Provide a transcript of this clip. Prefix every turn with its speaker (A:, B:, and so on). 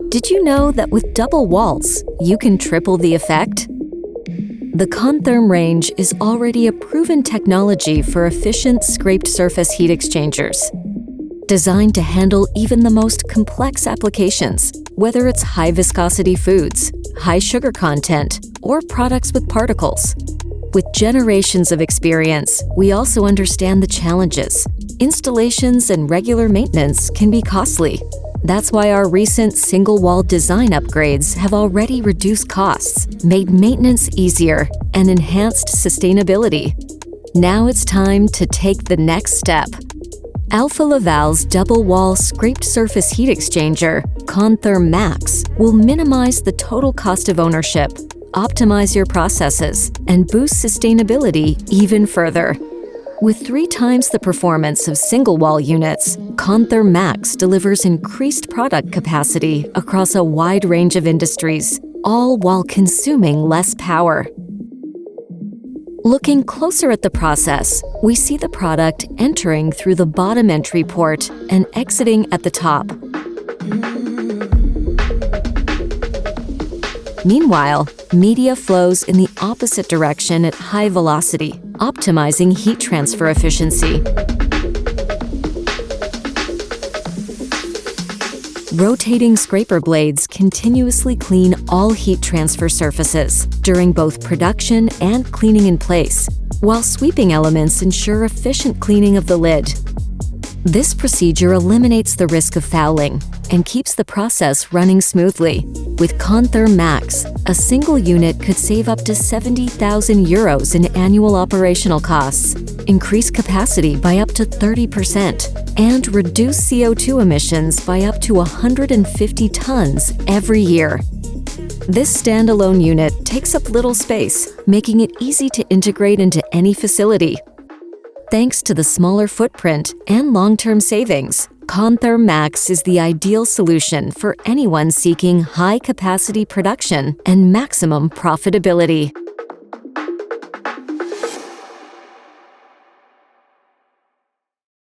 A: Did you know that with double walls, you can triple the effect? The Contherm range is already a proven technology for efficient scraped surface heat exchangers. Designed to handle even the most complex applications, whether it's high-viscosity foods, high sugar content, or products with particles. With generations of experience, we also understand the challenges. Installations and regular maintenance can be costly. That's why our recent single-wall design upgrades have already reduced costs, made maintenance easier, and enhanced sustainability. Now it's time to take the next step. Alfa Laval's double-wall scraped surface heat exchanger, Contherm Max, will minimize the total cost of ownership, optimize your processes, and boost sustainability even further. With 3 times the performance of single-wall units, Contherm Max delivers increased product capacity across a wide range of industries, all while consuming less power. Looking closer at the process, we see the product entering through the bottom entry port and exiting at the top. Meanwhile, media flows in the opposite direction at high velocity, optimizing heat transfer efficiency. Rotating scraper blades continuously clean all heat transfer surfaces during both production and cleaning in place, while sweeping elements ensure efficient cleaning of the lid. This procedure eliminates the risk of fouling and keeps the process running smoothly. With Contherm Max, a single unit could save up to €70,000 in annual operational costs, increase capacity by up to 30%, and reduce CO2 emissions by up to 150 tons every year. This standalone unit takes up little space, making it easy to integrate into any facility. Thanks to the smaller footprint and long-term savings, Contherm Max is the ideal solution for anyone seeking high-capacity production and maximum profitability.